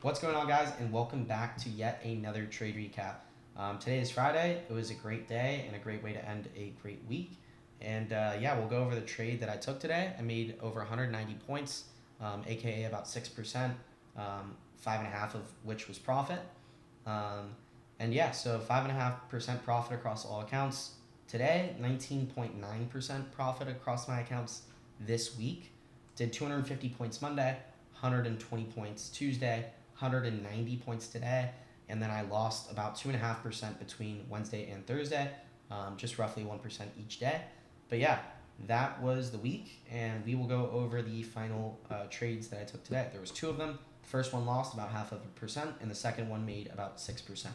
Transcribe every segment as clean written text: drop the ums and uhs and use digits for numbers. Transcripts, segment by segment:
What's going on, guys, and welcome back to yet another trade recap. Today is Friday. It was a great day and a great way to end a great week. And yeah, we'll go over the trade that I took today. I made over 190 points, aka about 6%, 5.5 of which was profit. And yeah, so 5.5% profit across all accounts today, 19.9% profit across my accounts this week. Did 250 points Monday, 120 points Tuesday, 190 points today, and then I lost about 2.5% between Wednesday and Thursday, just roughly 1% each day. But yeah, that was the week, and we will go over the final trades that I took today. There was two of them. The first one lost about 0.5%, and the second one made about 6%.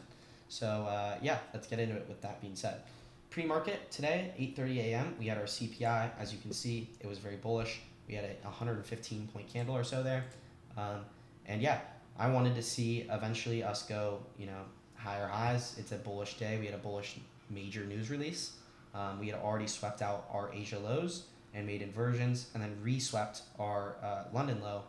So yeah, let's get into it with that being said. Pre-market today, 8:30 a.m., we had our CPI. As you can see, it was very bullish. We had a 115 point candle or so there. And yeah, I wanted to see eventually us go, higher highs. It's a bullish day. We had a bullish major news release. We had already swept out our Asia lows and made inversions, and then re-swept our London low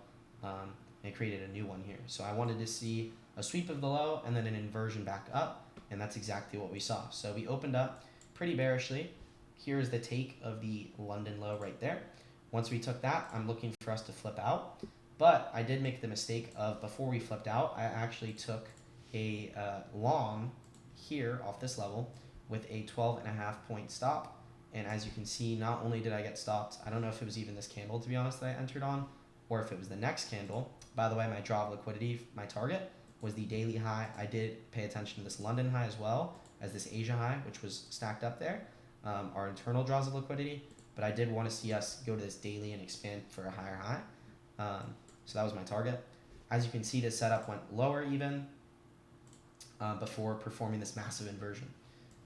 and created a new one here. So I wanted to see a sweep of the low and then an inversion back up, and that's exactly what we saw. So we opened up pretty bearishly. Here's the take of the London low right there. Once we took that, I'm looking for us to flip out. But I did make the mistake of, before we flipped out, I actually took a long here off this level with a 12.5 point stop. And as you can see, not only did I get stopped, I don't know if it was even this candle, to be honest, that I entered on, or if it was the next candle. By the way, my draw of liquidity, my target, was the daily high. I did pay attention to this London high as well as this Asia high, which was stacked up there, our internal draws of liquidity. But I did want to see us go to this daily and expand for a higher high. So that was my target. As you can see, the setup went lower even before performing this massive inversion.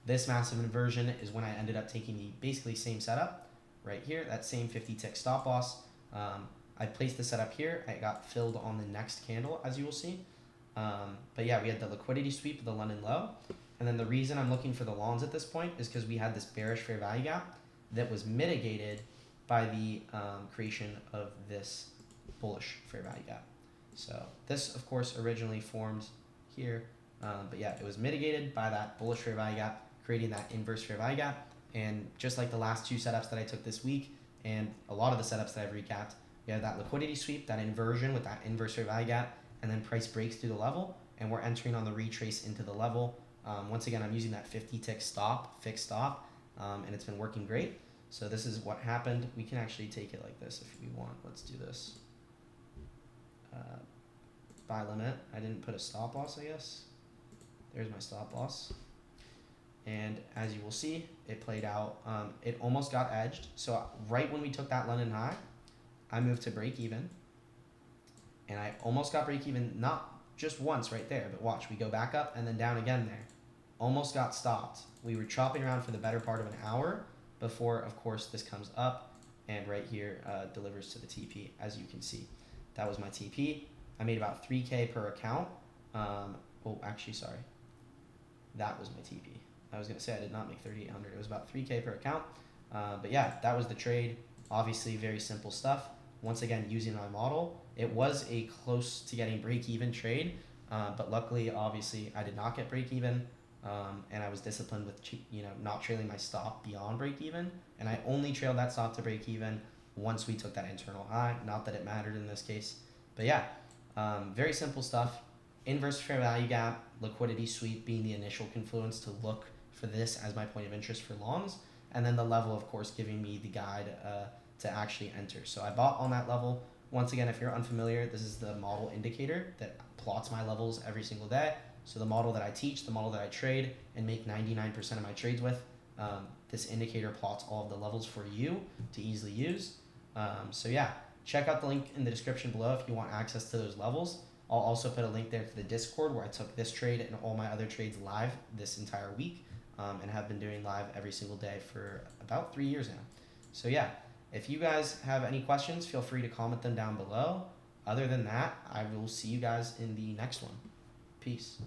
This massive inversion is when I ended up taking the basically same setup right here, that same 50 tick stop loss. I placed the setup here. I got filled on the next candle, as you will see. But yeah, we had the liquidity sweep of the London low. And then the reason I'm looking for the longs at this point is because we had this bearish fair value gap that was mitigated by the creation of this bullish fair value gap. So this, of course, originally formed here. But yeah, it was mitigated by that bullish fair value gap, creating that inverse fair value gap. And just like the last two setups that I took this week, and a lot of the setups that I've recapped, we have that liquidity sweep, that inversion with that inverse fair value gap, and then price breaks through the level, and we're entering on the retrace into the level. Once again, I'm using that 50 tick stop, fixed stop, and it's been working great. So this is what happened. We can actually take it like this if we want. Let's do this. Buy limit. I didn't put a stop loss, I guess. There's my stop loss. And as you will see, it played out. It almost got edged. So right when we took that London high, I moved to break even. And I almost got break even, not just once right there, but watch, we go back up and then down again there. Almost got stopped. We were chopping around for the better part of an hour before, of course, this comes up and right here delivers to the TP, as you can see. That was my TP. I made about 3K per account. Actually, sorry. That was my TP. I was going to say I did not make 3,800. It was about 3K per account. But yeah, that was the trade. Obviously, very simple stuff. Once again, using my model. It was a close to getting break-even trade. But luckily, obviously, I did not get break-even. And I was disciplined with not trailing my stop beyond break-even. And I only trailed that stop to break-even once we took that internal high. Not that it mattered in this case. But yeah, very simple stuff. Inverse fair value gap, liquidity sweep being the initial confluence to look for this as my point of interest for longs. And then the level, of course, giving me the guide to actually enter. So I bought on that level. Once again, if you're unfamiliar, this is the model indicator that plots my levels every single day. So the model that I teach, the model that I trade and make 99% of my trades with, this indicator plots all of the levels for you to easily use. So yeah, check out the link in the description below if you want access to those levels. I'll also put a link there to the Discord where I took this trade and all my other trades live this entire week, and have been doing live every single day for about 3 years now. So yeah, if you guys have any questions, feel free to comment them down below. Other than that, I will see you guys in the next one. Peace.